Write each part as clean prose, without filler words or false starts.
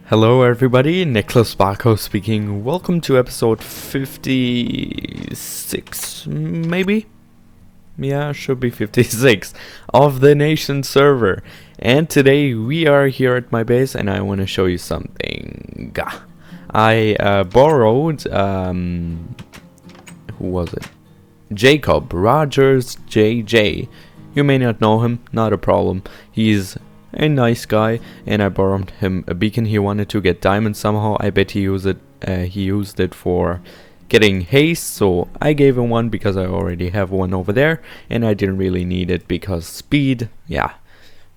Hello everybody, Nicholas Barco speaking. Welcome to episode 56, maybe? Yeah, should be 56 of the Nation server. And today we are here at my base and I want to show you something. I borrowed, who was it? Jacob Rogers JJ. You may not know him, not a problem. He's a nice guy, and I borrowed him a beacon. He wanted to get diamonds somehow. I bet he used it for getting haste, so I gave him one because I already have one over there, and I didn't really need it because speed, yeah,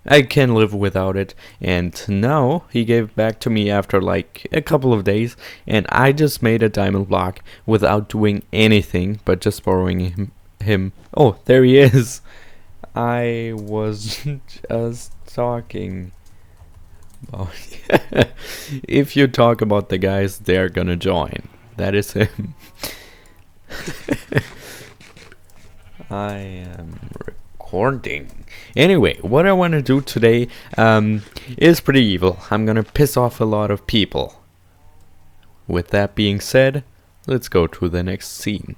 I can live without it. And now he gave it back to me after like a couple of days, and I just made a diamond block without doing anything but just borrowing him. Oh, there he is. I was just talking about if you talk about the guys, they're gonna join. That is him. I am recording. Anyway, what I want to do today is pretty evil. I'm gonna piss off a lot of people. With that being said, let's go to the next scene.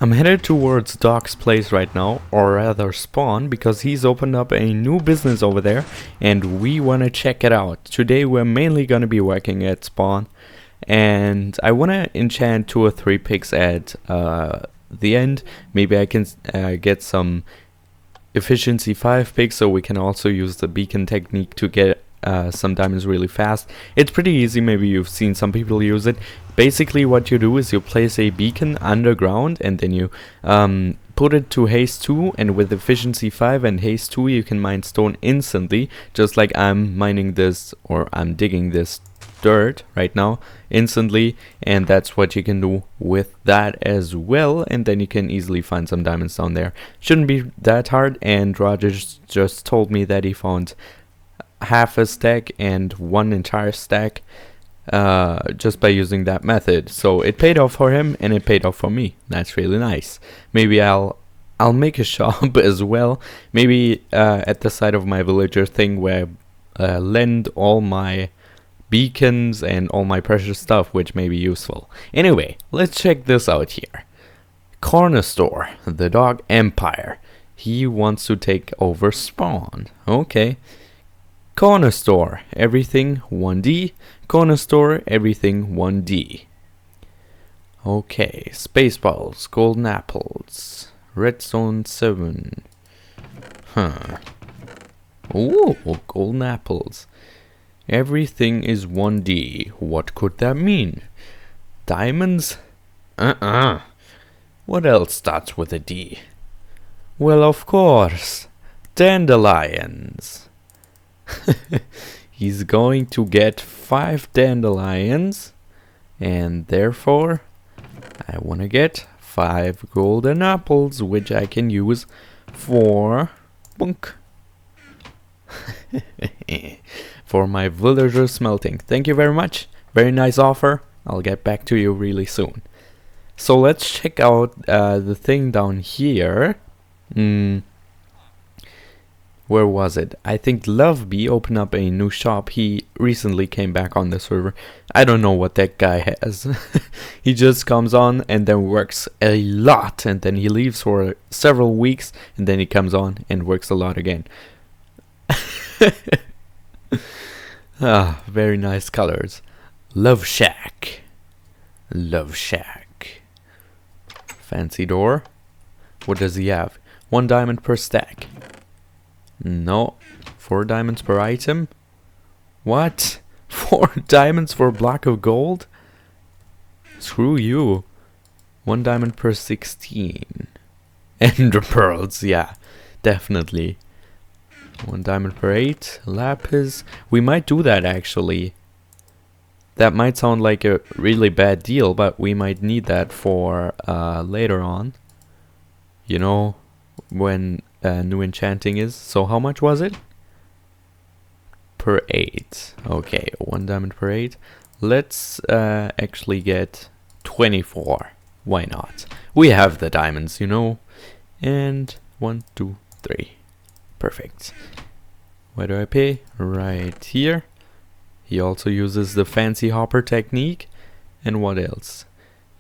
I'm headed towards Doc's place right now, or rather spawn, because he's opened up a new business over there and we want to check it out. Today we're mainly going to be working at spawn, and I want to enchant 2 or 3 picks at the end. Maybe I can get some efficiency 5 picks, so we can also use the beacon technique to get some diamonds really fast. It's pretty easy, maybe you've seen some people use it. Basically what you do is you place a beacon underground and then you put it to haste 2, and with efficiency 5 and haste 2 you can mine stone instantly, just like I'm mining this, or I'm digging this dirt right now instantly, and that's what you can do with that as well, and then you can easily find some diamonds down there. Shouldn't be that hard, and Rogers just told me that he found half a stack and 1 entire stack just by using that method. So it paid off for him and it paid off for me. That's really nice. Maybe I'll make a shop as well, maybe at the side of my villager thing, where lend all my beacons and all my precious stuff, which may be useful. Anyway, let's check this out here. Corner store, the dog empire. He wants to take over spawn. Okay. Corner store, everything 1D. Corner store, everything 1D. Okay, space balls, golden apples, redstone 7. Huh. Ooh, golden apples. Everything is 1D. What could that mean? Diamonds? What else starts with a D? Well, of course, dandelions. He's going to get 5 dandelions, and therefore I want to get 5 golden apples, which I can use for bunk for my villager smelting. Thank you very much. Very nice offer. I'll get back to you really soon. So let's check out the thing down here. Where was it? I think Lovebee opened up a new shop. He recently came back on the server. I don't know what that guy has. He just comes on and then works a lot, and then he leaves for several weeks, and then he comes on and works a lot again. Very nice colors. Love Shack. Love Shack. Fancy door. What does he have? 1 diamond per stack. No, 4 diamonds per item? What? 4 diamonds for a block of gold? Screw you. 1 diamond per 16. Ender pearls, yeah, definitely. 1 diamond per 8. Lapis. We might do that actually. That might sound like a really bad deal, but we might need that for later on. You know, when new enchanting is. So how much was it? Per 8. Okay, 1 diamond per 8. Let's actually get 24. Why not? We have the diamonds, you know. And 1, 2, 3. Perfect. Where do I pay? Right here. He also uses the fancy hopper technique. And what else?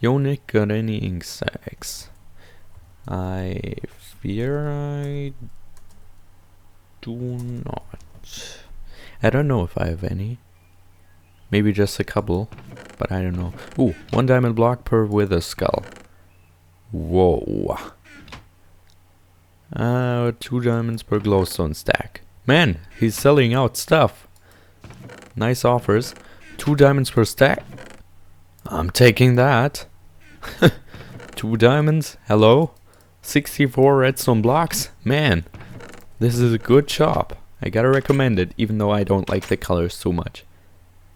Yo, Nick, got any ink sacs? I fear I do not. I don't know if I have any. Maybe just a couple, but I don't know. Ooh, 1 diamond block per wither skull. Whoa. 2 diamonds per glowstone stack. Man, he's selling out stuff. Nice offers. 2 diamonds per stack. I'm taking that. 2 diamonds. Hello. 64 redstone blocks. Man, this is a good shop. I gotta recommend it, even though I don't like the colors too much.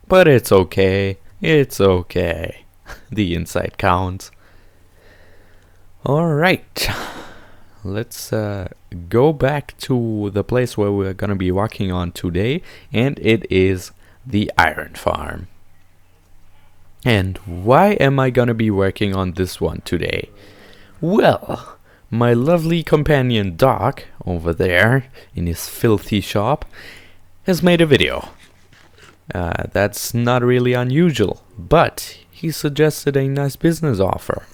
But it's okay. It's okay. The inside counts. Alright. Let's go back to the place where we're gonna be working on today. And it is the iron farm. And why am I gonna be working on this one today? Well, my lovely companion Doc, over there in his filthy shop, has made a video. That's not really unusual, but he suggested a nice business offer.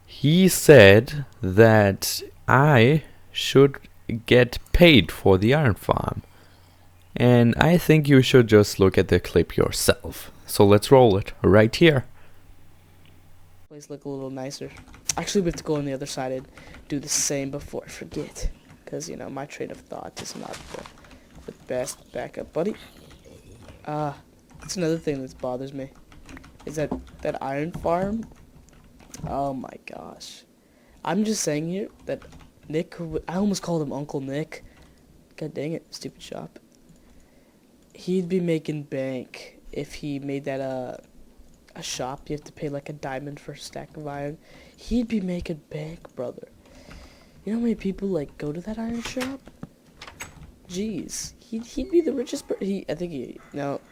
He said that I should get paid for the iron farm. And I think you should just look at the clip yourself. So let's roll it right here. Place look a little nicer. Actually, we have to go on the other side and do the same before I forget. Because, you know, my train of thought is not the best backup, buddy. That's another thing that bothers me. Is that iron farm? Oh my gosh. I'm just saying here that Nick, I almost called him Uncle Nick. God dang it, stupid shop. He'd be making bank if he made that a shop. You have to pay like a diamond for a stack of iron. He'd be making bank, brother. You know how many people like go to that iron shop? Jeez, he'd be the richest person. I think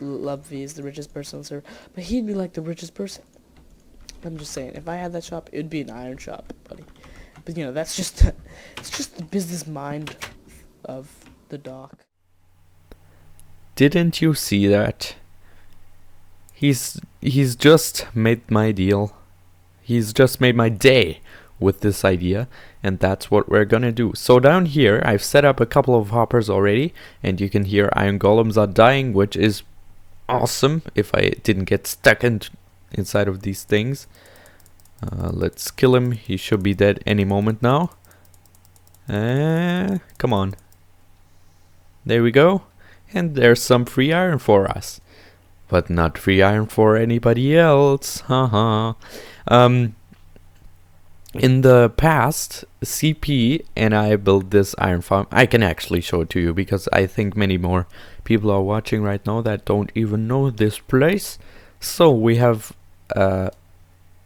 Love V is the richest person on the server, but he'd be like the richest person. I'm just saying, if I had that shop, it'd be an iron shop, buddy. But you know, that's just it's just the business mind of the Doc. Didn't you see that? He's just made my deal. He's just made my day with this idea, and that's what we're gonna do. So down here I've set up a couple of hoppers already, and you can hear iron golems are dying, which is awesome if I didn't get stuck inside of these things. Let's kill him. He should be dead any moment now. Come on. There we go. And there's some free iron for us. But not free iron for anybody else. Haha. In the past, CP and I built this iron farm. I can actually show it to you because I think many more people are watching right now that don't even know this place. So we have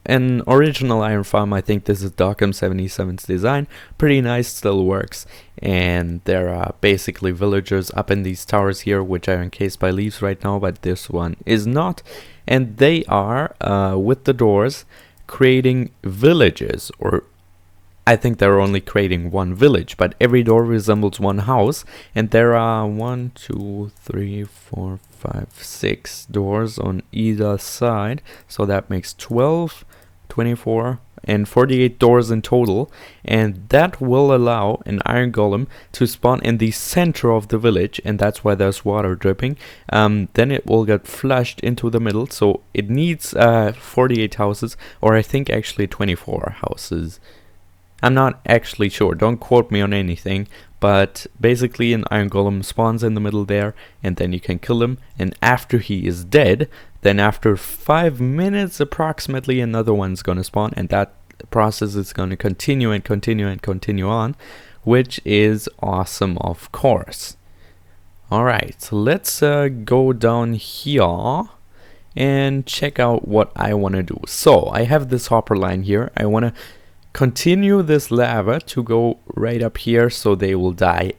an original iron farm. I think this is Dockham77's design. Pretty nice, still works. And there are basically villagers up in these towers here, which are encased by leaves right now, but this one is not. And they are, with the doors, creating villages, or I think they're only creating one village, but every door resembles one house, and there are 1, 2, 3, 4, 5, 6 doors on either side, so that makes 12, 24, and 48 doors in total, and that will allow an iron golem to spawn in the center of the village, and that's why there's water dripping. Then it will get flushed into the middle, so it needs 48 houses, or I think actually 24 houses. I'm not actually sure, don't quote me on anything, but basically an iron golem spawns in the middle there, and then you can kill him, and after he is dead, then after 5 minutes approximately another one's gonna spawn, and that process is gonna continue and continue and continue on, which is awesome, of course. Alright, so let's go down here and check out what I want to do. So I have this hopper line here. I want to continue this lava to go right up here so they will die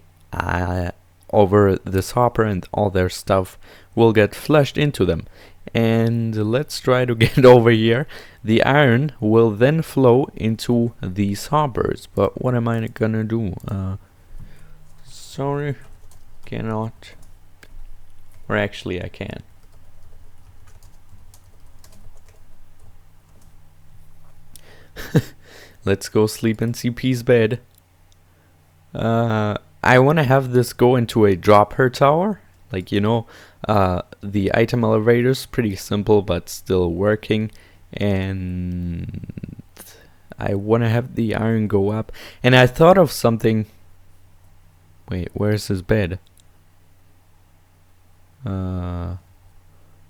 over this hopper, and all their stuff will get flushed into them. And let's try to get over here. The iron will then flow into these hoppers, but what am I gonna do? Sorry, cannot. Or actually I can. Let's go sleep in CP's bed. I want to have this go into a drop her tower. Like, you know, the item elevator's pretty simple but still working. And I want to have the iron go up. And I thought of something. Wait, where's his bed?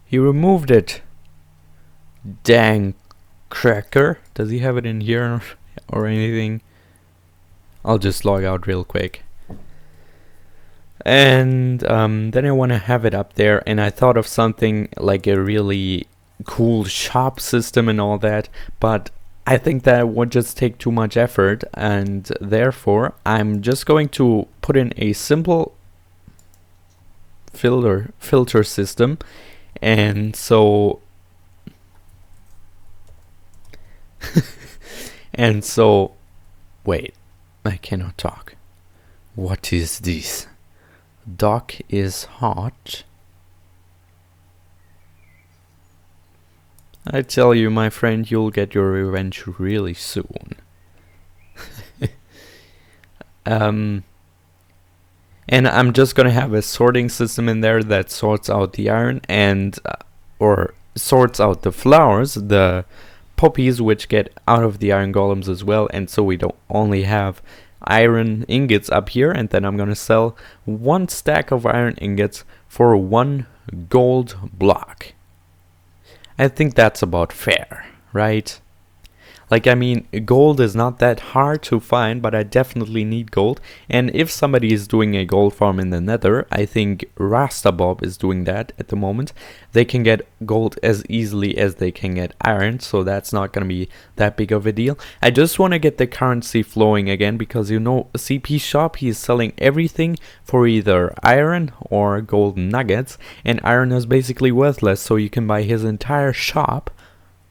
He removed it. Dang cracker. Does he have it in here or anything? I'll just log out real quick. And then I want to have it up there, and I thought of something like a really cool shop system and all that, but I think that would just take too much effort, and therefore I'm just going to put in a simple filter system. And so and so wait, I cannot talk. What is this? Doc is hot. I tell you, my friend, you'll get your revenge really soon. And I'm just gonna have a sorting system in there that sorts out the iron and or sorts out the flowers, the poppies, which get out of the iron golems as well, and so we don't only have iron ingots up here. And then I'm gonna sell 1 stack of iron ingots for 1 gold block. I think that's about fair, right? Like, I mean, gold is not that hard to find, but I definitely need gold. And if somebody is doing a gold farm in the nether, I think Rastabob is doing that at the moment. They can get gold as easily as they can get iron, so that's not going to be that big of a deal. I just want to get the currency flowing again, because, you know, CP shop, he is selling everything for either iron or gold nuggets, and iron is basically worthless, so you can buy his entire shop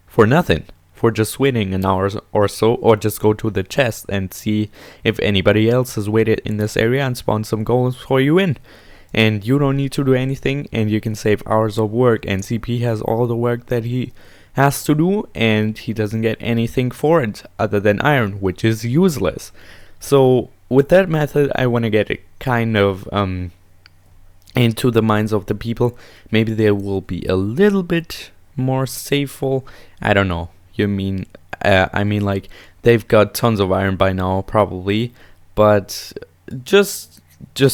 for nothing. For just waiting an hour or so, or just go to the chest and see if anybody else has waited in this area and spawn some golems for you in. And you don't need to do anything, and you can save hours of work, and CP has all the work that he has to do, and he doesn't get anything for it other than iron, which is useless. So with that method, I want to get it kind of into the minds of the people. Maybe they will be a little bit more safeful. I don't know. I mean, like, they've got tons of iron by now, probably, but just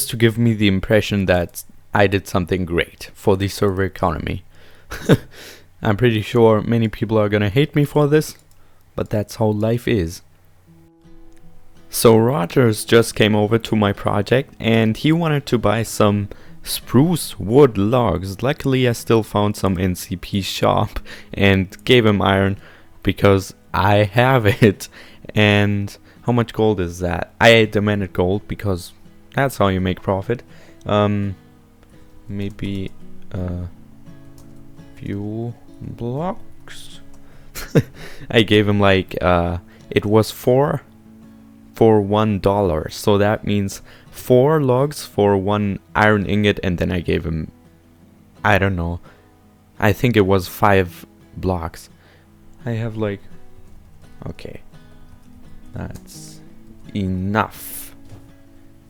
to give me the impression that I did something great for the server economy. I'm pretty sure many people are gonna hate me for this, but that's how life is. So Rogers just came over to my project, and he wanted to buy some spruce wood logs. Luckily, I still found some in CP's shop and gave him iron, because I have it. And how much gold is that? I demanded gold because that's how you make profit. Maybe a few blocks. I gave him like it was 4 for $1, so that means 4 logs for 1 iron ingot, and then I gave him, I don't know, I think it was 5 blocks. I have like, okay, that's enough.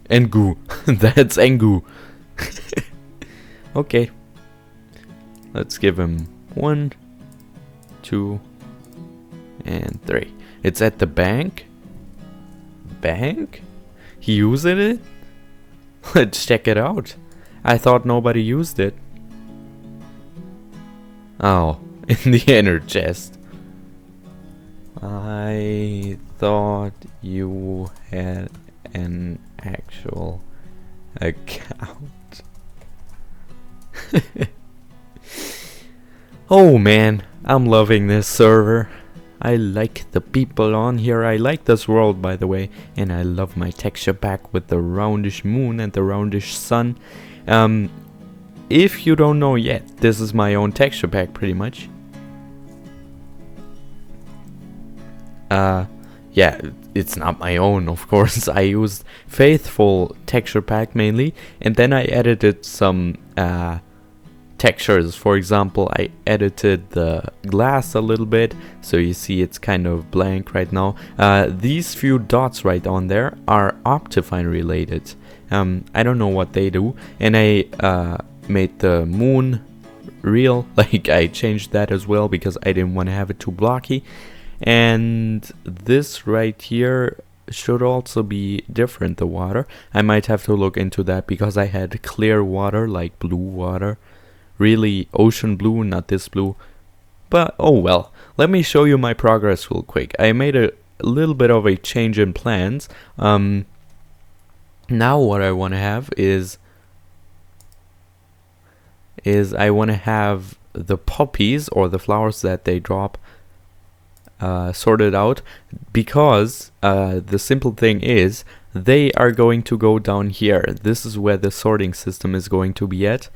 Engu, that's Engu. Okay, let's give him 1, 2, and 3. It's at the bank. Bank? He used it? Let's check it out. I thought nobody used it. Oh, in the inner chest. I thought you had an actual account. Oh man, I'm loving this server. I like the people on here. I like this world, by the way, and I love my texture pack with the roundish moon and the roundish sun. If you don't know yet, this is my own texture pack pretty much. Yeah, it's not my own, of course. I used Faithful texture pack mainly, and then I edited some textures. For example, I edited the glass a little bit, so you see it's kind of blank right now. These few dots right on there are Optifine related. I don't know what they do, and I made the moon real. Like, I changed that as well because I didn't want to have it too blocky. And this right here should also be different, the water. I might have to look into that because I had clear water, like blue water. Really ocean blue, not this blue. But oh well. Let me show you my progress real quick. I made a little bit of a change in plans. Now what I want to have is I want to have the poppies, or the flowers that they drop, sorted out, because the simple thing is they are going to go down here. This is where the sorting system is going to be at,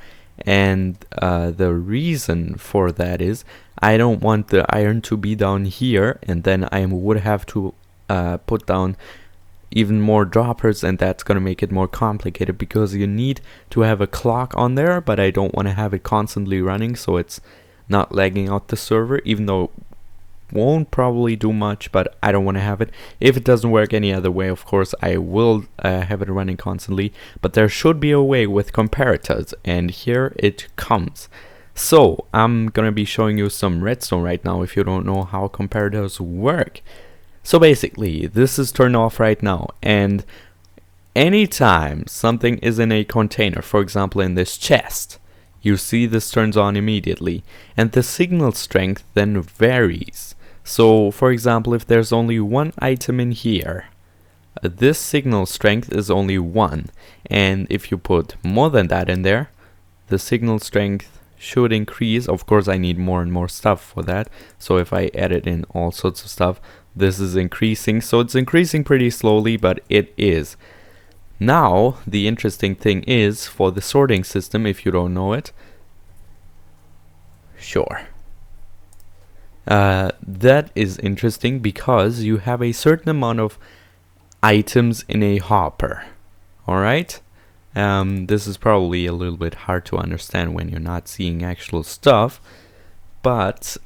and the reason for that is I don't want the iron to be down here, and then I would have to put down even more droppers, and that's gonna make it more complicated because you need to have a clock on there, but I don't want to have it constantly running so it's not lagging out the server, even though it won't probably do much, but I don't want to have it. If it doesn't work any other way, of course I will have it running constantly, but there should be a way with comparators, and here it comes. So I'm gonna be showing you some redstone right now if you don't know how comparators work. So basically, this is turned off right now, and anytime something is in a container, for example in this chest, you see this turns on immediately, and the signal strength then varies. So for example, if there's only one item in here, this signal strength is only 1, and if you put more than that in there, the signal strength should increase. Of course I need more and more stuff for that, so if I added in all sorts of stuff, this is increasing. So it's increasing pretty slowly, but it is. Now the interesting thing is, for the sorting system, if you don't know it, sure, that is interesting because you have a certain amount of items in a hopper. Alright, this is probably a little bit hard to understand when you're not seeing actual stuff, but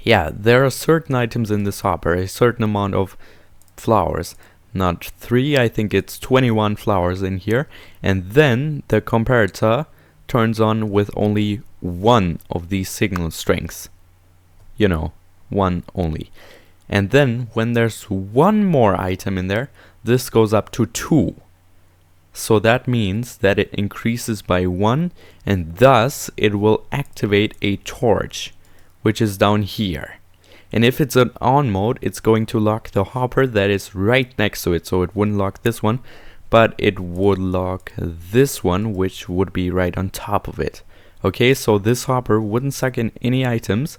yeah, there are certain items in this hopper, a certain amount of flowers. Not 3, I think it's 21 flowers in here. And then the comparator turns on with only 1 of these signal strengths. You know, 1 only. And then when there's 1 more item in there, this goes up to 2. So that means that it increases by 1, and thus it will activate a torch, which is down here. And if it's an on mode, it's going to lock the hopper that is right next to it. So it wouldn't lock this one, but it would lock this one, which would be right on top of it. Okay, so this hopper wouldn't suck in any items.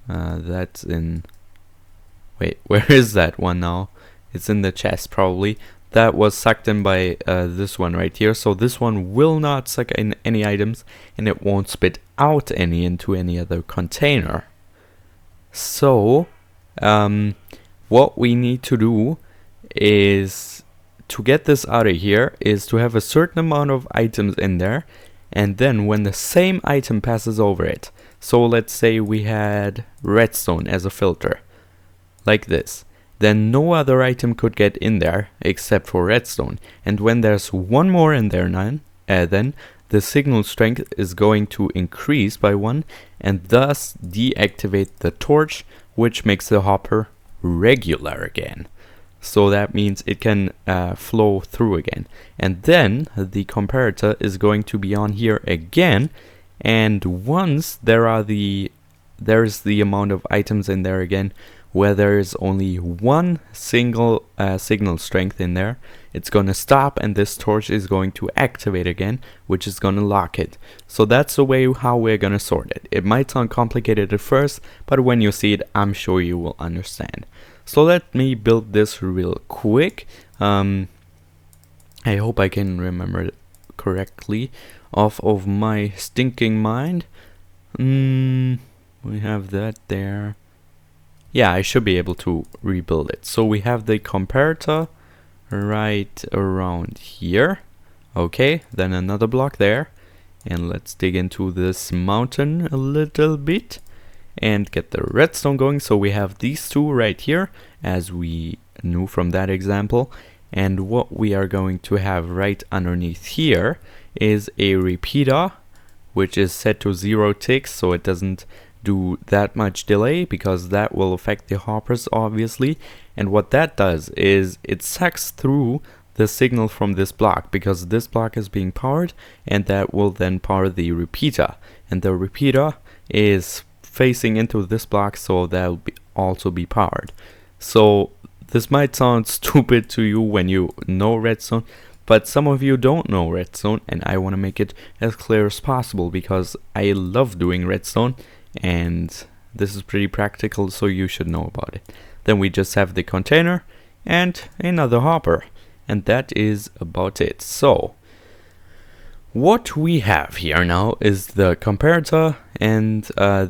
That's in... Wait, where is that one now? It's in the chest probably. That was sucked in by this one right here. So this one will not suck in any items, and it won't spit out any into any other container. So what we need to do is, to get this out of here, is to have a certain amount of items in there, and then when the same item passes over it, so let's say we had redstone as a filter, like this, then no other item could get in there except for redstone. And when there's 1 more in there then the signal strength is going to increase by 1, and thus deactivate the torch, which makes the hopper regular again. So that means it can flow through again. And then the comparator is going to be on here again, and once there's the amount of items in there again, where there is only 1 single signal strength in there, it's going to stop, and this torch is going to activate again, which is going to lock it. So that's the way how we're going to sort it. It might sound complicated at first, but when you see it, I'm sure you will understand. So let me build this real quick. I hope I can remember it correctly off of my stinking mind. We have that there. Yeah, I should be able to rebuild it. So we have the comparator right around here. Okay, then another block there. And let's dig into this mountain a little bit and get the redstone going. So we have these two right here, as we knew from that example. And what we are going to have right underneath here is a repeater, which is set to 0 ticks, so it doesn't do that much delay, because that will affect the hoppers obviously. And what that does is it sucks through the signal from this block, because this block is being powered, and that will then power the repeater, and the repeater is facing into this block, so that will also be powered. So this might sound stupid to you when you know redstone, but some of you don't know redstone, and I want to make it as clear as possible because I love doing redstone, and this is pretty practical, so you should know about it. Then we just have the container and another hopper, and that is about it. So what we have here now is the comparator, and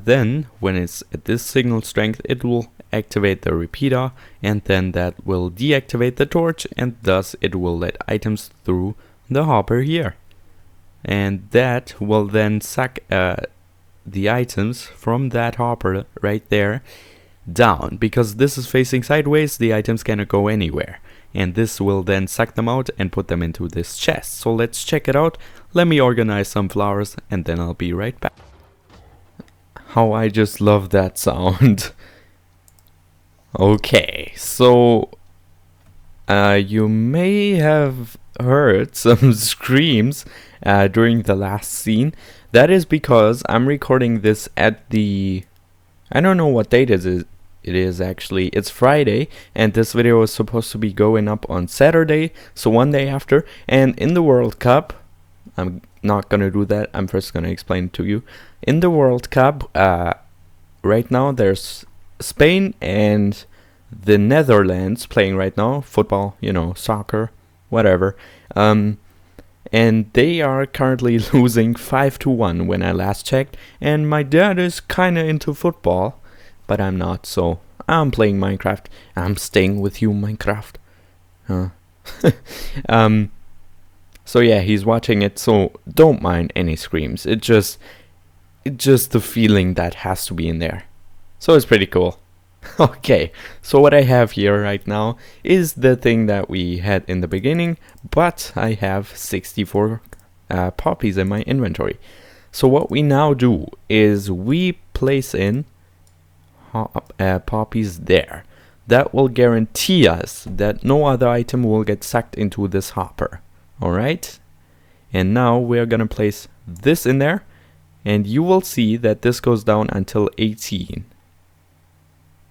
then when it's at this signal strength, it will activate the repeater, and then that will deactivate the torch, and thus it will let items through the hopper here, and that will then suck the items from that hopper right there down. Because this is facing sideways, the items cannot go anywhere, and this will then suck them out and put them into this chest. So let's check it out. Let me organize some flowers and then I'll be right back. How I just love that sound. Okay, so you may have heard some screams during the last scene. That is because I'm recording this at the, I don't know what date it is actually. It's Friday, and this video is supposed to be going up on Saturday, so one day after. And in the World Cup, I'm not gonna do that, I'm first gonna explain it to you. In the World Cup, right now there's Spain and the Netherlands playing right now, football, you know, soccer, whatever. And they are currently losing 5-1 when I last checked, and my dad is kinda into football, but I'm not, so I'm playing Minecraft. I'm staying with you, Minecraft. So yeah, he's watching it, so don't mind any screams. It's just the feeling that has to be in there. So it's pretty cool. Okay, so what I have here right now is the thing that we had in the beginning, but I have 64 poppies in my inventory. So what we now do is we place in poppies there. That will guarantee us that no other item will get sucked into this hopper. Alright? And now we're gonna place this in there, and you will see that this goes down until 18.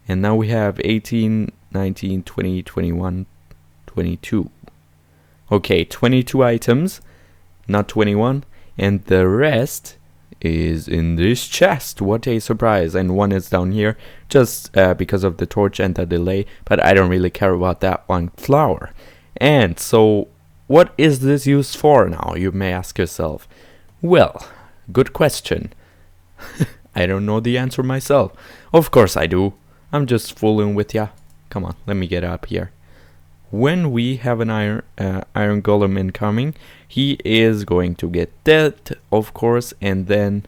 And now we have 18, 19, 20, 21, 22. Okay, 22 items, not 21. And the rest is in this chest. What a surprise. And one is down here, just because of the torch and the delay. But I don't really care about that one flower. And so, what is this used for now, you may ask yourself? Well, good question. I don't know the answer myself. Of course I do. I'm just fooling with ya. Come on, let me get up here. When we have an iron golem incoming, he is going to get dead, of course, and then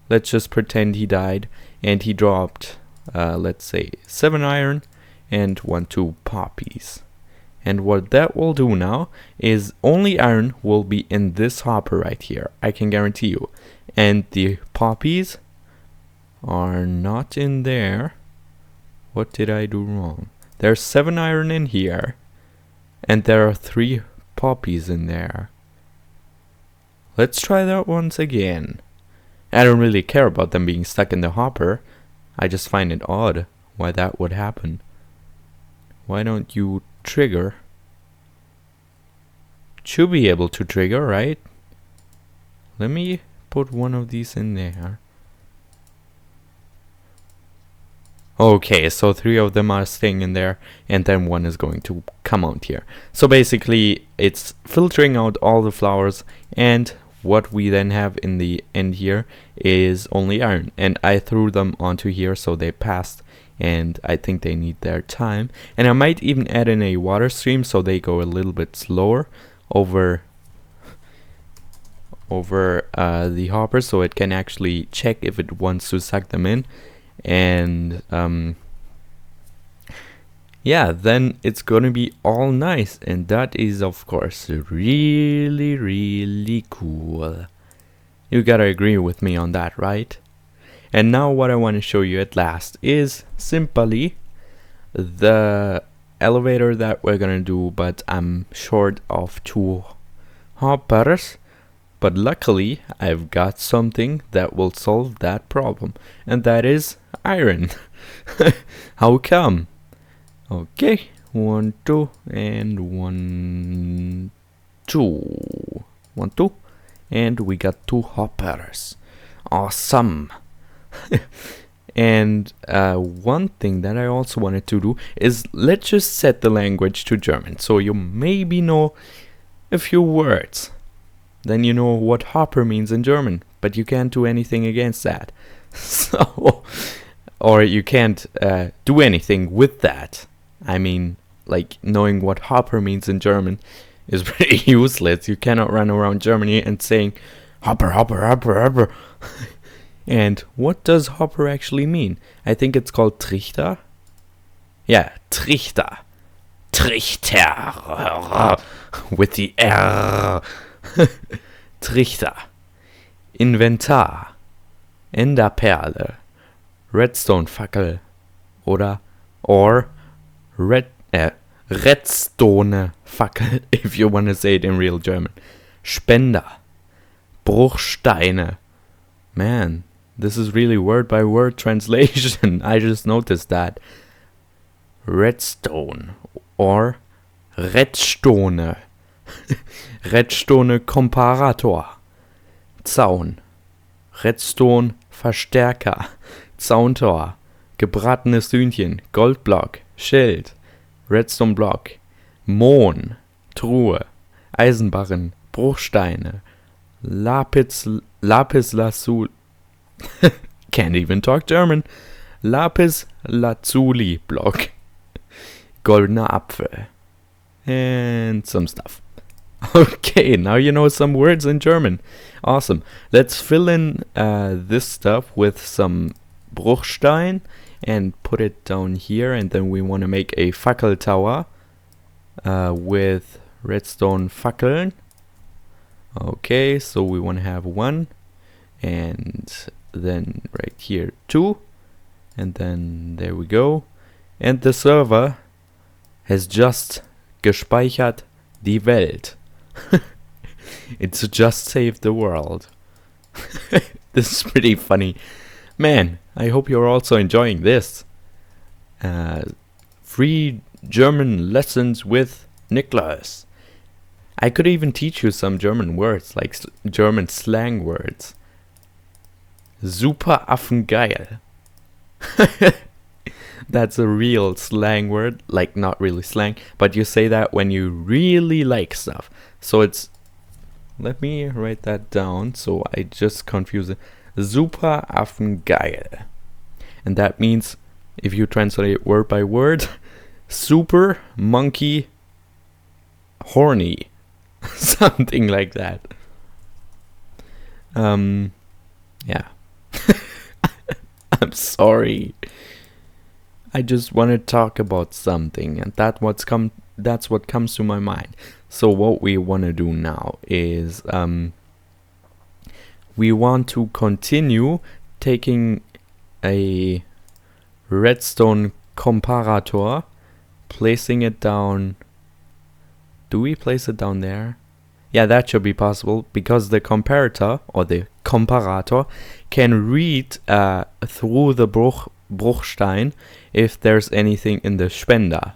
let's just pretend he died and he dropped, let's say, 7 iron and 2 poppies. And what that will do now is only iron will be in this hopper right here, I can guarantee you. And the poppies are not in there. What did I do wrong? There's 7 iron in here, and there are 3 poppies in there. Let's try that once again. I don't really care about them being stuck in the hopper. I just find it odd why that would happen. Why don't you trigger? Should be able to trigger, right? Let me put one of these in there. Okay, so 3 of them are staying in there, and then 1 is going to come out here. So basically, it's filtering out all the flowers, and what we then have in the end here is only iron. And I threw them onto here, so they passed, and I think they need their time. And I might even add in a water stream, so they go a little bit slower over over the hopper so it can actually check if it wants to suck them in, and yeah, then it's gonna be all nice, and that is of course really cool. You gotta agree with me on that, right? And now what I want to show you at last is simply the elevator that we're gonna do, but I'm short of 2 hoppers. But luckily, I've got something that will solve that problem, and that is iron. How come? Okay, 1, 2, and 1, 2. 1, 2, and we got 2 hoppers. Awesome. And one thing that I also wanted to do is let's just set the language to German, so you maybe know a few words. Then you know what hopper means in German, but you can't do anything against that. So, or you can't do anything with that. I mean, like, knowing what hopper means in German is pretty useless. You cannot run around Germany and saying hopper, hopper, hopper, hopper. And what does hopper actually mean? I think it's called Trichter. Yeah, Trichter. Trichter. With the R. Trichter. Inventar. Enderperle. Redstone-Fackel. Or Redstone-Fackel, if you want to say it in real German. Spender. Bruchsteine. Man, this is really word by word translation. I just noticed that. Redstone or Redstone. Redstone Comparator. Zaun. Redstone Verstärker. Zauntor. Gebratenes Hühnchen. Goldblock. Schild. Redstone Block. Mohn. Truhe. Eisenbarren. Bruchsteine. Lapis Lazuli. Can't even talk German. Lapis Lazuli Block. Goldener Apfel. And some stuff. Okay, now you know some words in German. Awesome. Let's fill in this stuff with some Bruchstein and put it down here. And then we want to make a Fackel Tower with redstone Fackeln. Okay, so we want to have 1, and then right here 2, and then there we go. And the server has just gespeichert die Welt. It's just saved the world. This is pretty funny. Man, I hope you're also enjoying this. Free German lessons with Niklas. I could even teach you some German words, like German slang words. Super affengeil. That's a real slang word, like not really slang, but you say that when you really like stuff. So it's, let me write that down so I just confuse it. Super affengeil. And that means, if you translate it word by word, super monkey horny. Something like that. Yeah. I'm sorry. I just want to talk about something, and that's what comes to my mind. So what we want to do now is we want to continue taking a redstone comparator, placing it down. Do we place it down there? Yeah, that should be possible, because the comparator, or the comparator, can read through the Bruchstein if there's anything in the Spender.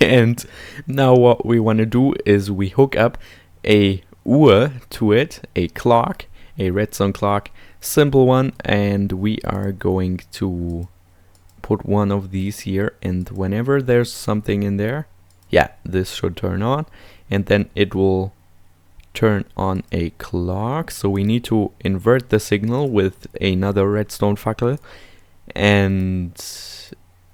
And now what we want to do is we hook up a Uhr to it, a clock, a redstone clock, simple one, and we are going to put one of these here, and whenever there's something in there, yeah, this should turn on, and then it will turn on a clock. So we need to invert the signal with another redstone fackel, and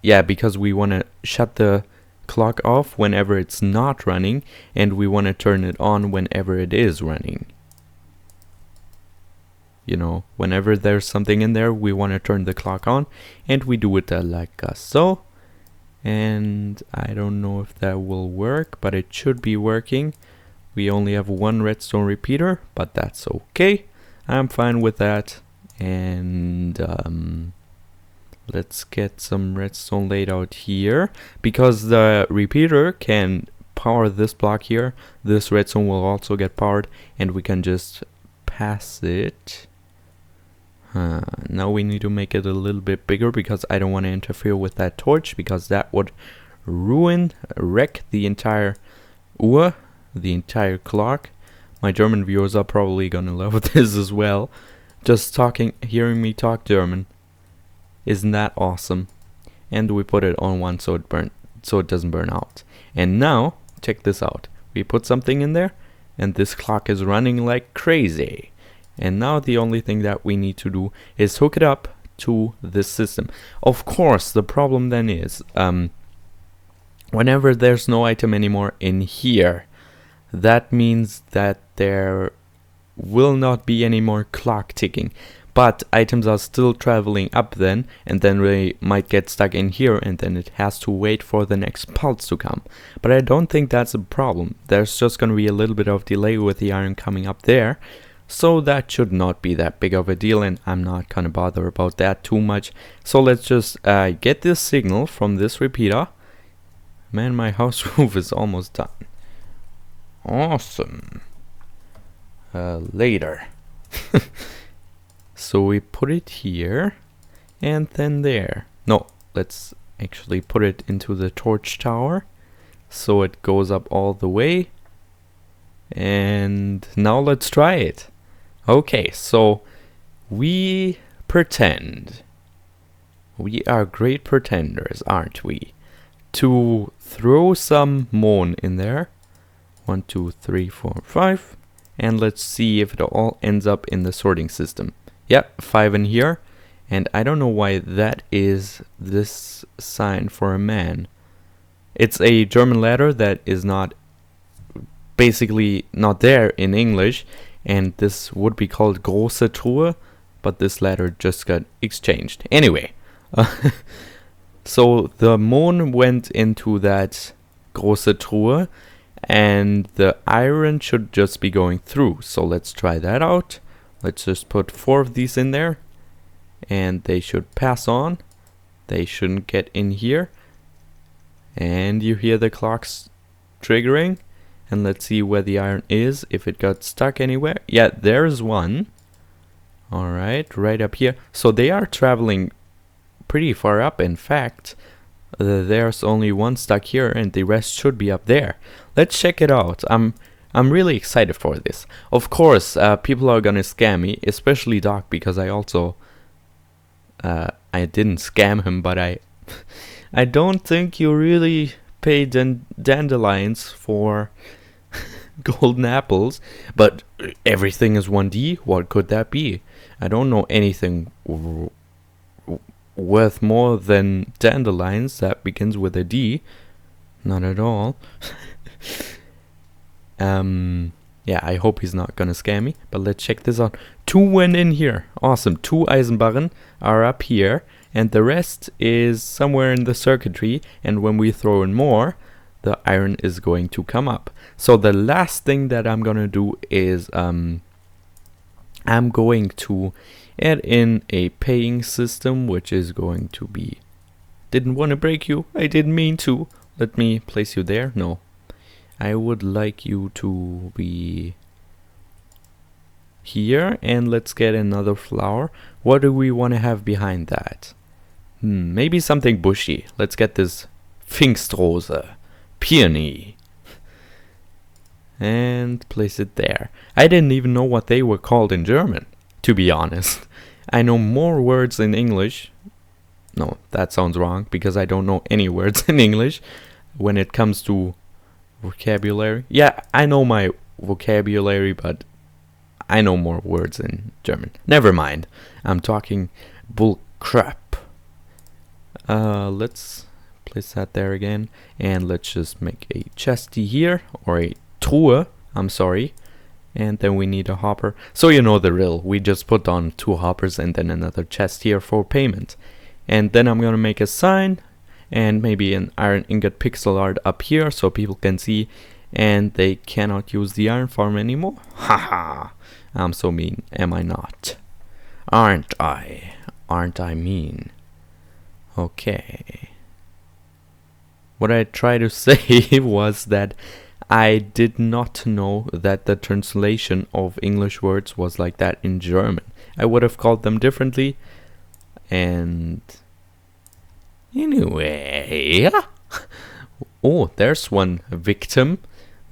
yeah, because we want to shut the clock off whenever it's not running, and we want to turn it on whenever it is running. You know, whenever there's something in there, we want to turn the clock on, and we do it like so. And I don't know if that will work, but it should be working. We only have one redstone repeater, but that's okay. I'm fine with that. And let's get some redstone laid out here, because the repeater can power this block here. This redstone will also get powered, and we can just pass it. Now we need to make it a little bit bigger, because I don't want to interfere with that torch, because that would wreck the entire Uhr, the entire clock. My German viewers are probably gonna love this as well. Just hearing me talk German. Isn't that awesome? And we put it on one so it doesn't burn out. And now, check this out. We put something in there, and this clock is running like crazy. And now the only thing that we need to do is hook it up to this system. Of course, the problem then is, whenever there's no item anymore in here, that means that there will not be any more clock ticking. But items are still traveling up then, and then they might get stuck in here, and then it has to wait for the next pulse to come. But I don't think that's a problem. There's just going to be a little bit of delay with the iron coming up there. So that should not be that big of a deal, and I'm not gonna bother about that too much. So let's just get this signal from this repeater. Man, my house roof is almost done. Awesome. Later. So we put it here, and then there. No, let's actually put it into the torch tower, so it goes up all the way. And now let's try it. Okay, so we pretend. We are great pretenders, aren't we? To throw some moon in there. 1, 2, 3, 4, 5. And let's see if it all ends up in the sorting system. Yep, 5 in here. And I don't know why that is this sign for a man. It's a German letter that is not basically not there in English. And this would be called große Truhe, but this letter just got exchanged. Anyway, so the Mohn went into that große Truhe, and the iron should just be going through. So let's try that out. Let's just put 4 of these in there, and they should pass on. They shouldn't get in here. And you hear the clocks triggering. And let's see where the iron is, if it got stuck anywhere. Yeah, there's one. Alright, right up here. So they are traveling pretty far up. In fact, there's only one stuck here, and the rest should be up there. Let's check it out. I'm really excited for this. Of course, people are gonna scam me, especially Doc, because I also... I didn't scam him, but I don't think you really pay dandelions for... golden apples, but everything is 1D. What could that be? I don't know anything worth more than dandelions that begins with a D. Not at all. Yeah, I hope he's not gonna scam me, but let's check this out. 2 went in here. Awesome. 2 Eisenbarren are up here, and the rest is somewhere in the circuitry, and when we throw in more, the iron is going to come up. So the last thing that I'm gonna do is I'm going to add in a paying system, which is going to be... Didn't want to break you. I didn't mean to. Let me place you there. No. I would like you to be here, and let's get another flower. What do we want to have behind that? Maybe something bushy. Let's get this Pfingstrose. Peony. And place it there. I didn't even know what they were called in German, to be honest. I know more words in English. No, that sounds wrong, because I don't know any words in English when it comes to vocabulary. Yeah, I know my vocabulary, but I know more words in German. Never mind. I'm talking bull crap. Let's place that there again, and let's just make a chesty here, or a truhe, I'm sorry. And then we need a hopper. So you know the drill. We just put on 2 hoppers and then another chest here for payment. And then I'm gonna make a sign and maybe an iron ingot pixel art up here so people can see and they cannot use the iron farm anymore. Haha, I'm so mean, am I not? Aren't I? Aren't I mean? Okay. What I tried to say was that I did not know that the translation of English words was like that in German. I would have called them differently. And anyway, oh, there's one victim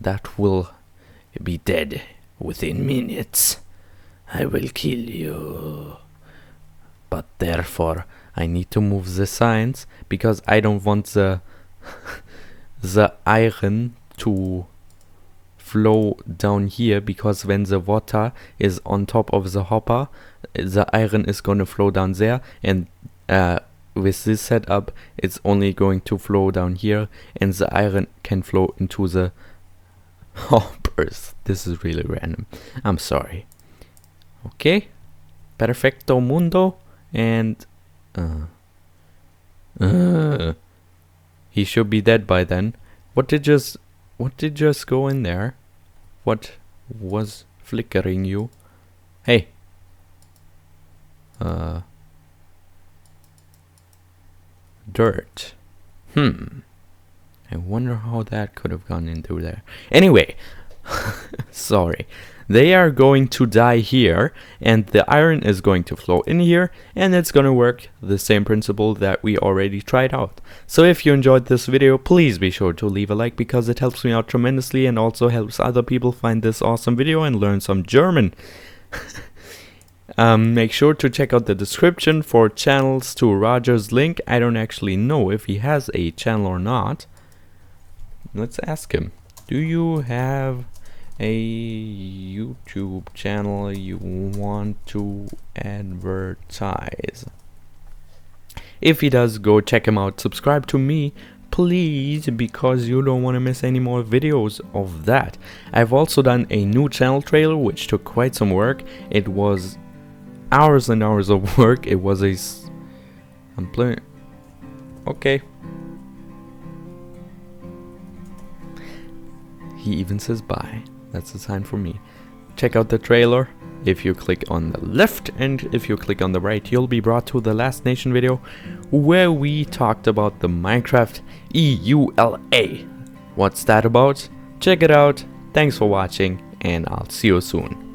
that will be dead within minutes. I will kill you. But therefore, I need to move the signs because I don't want the iron to flow down here, because when the water is on top of the hopper, the iron is going to flow down there, and with this setup it's only going to flow down here and the iron can flow into the hoppers. This is really random, I'm sorry. Okay, perfecto mundo. And he should be dead by then. What did just go in there? What was flickering you? Hey. Dirt. I wonder how that could have gone into there. Anyway, sorry. They are going to die here, and the iron is going to flow in here, and it's gonna work the same principle that we already tried out. So if you enjoyed this video, please be sure to leave a like, because it helps me out tremendously and also helps other people find this awesome video and learn some German. Make sure to check out the description for channels to Roger's link. I don't actually know if he has a channel or not. Let's ask him. Do you have a YouTube channel you want to advertise? If he does, go check him out. Subscribe to me, please, because you don't want to miss any more videos of that. I've also done a new channel trailer, which took quite some work. It was hours and hours of work. It was I'm playing. Okay. He even says bye. That's a sign for me. Check out the trailer. If you click on the left and if you click on the right, you'll be brought to the Last Nation video where we talked about the Minecraft EULA. What's that about? Check it out. Thanks for watching, and I'll see you soon.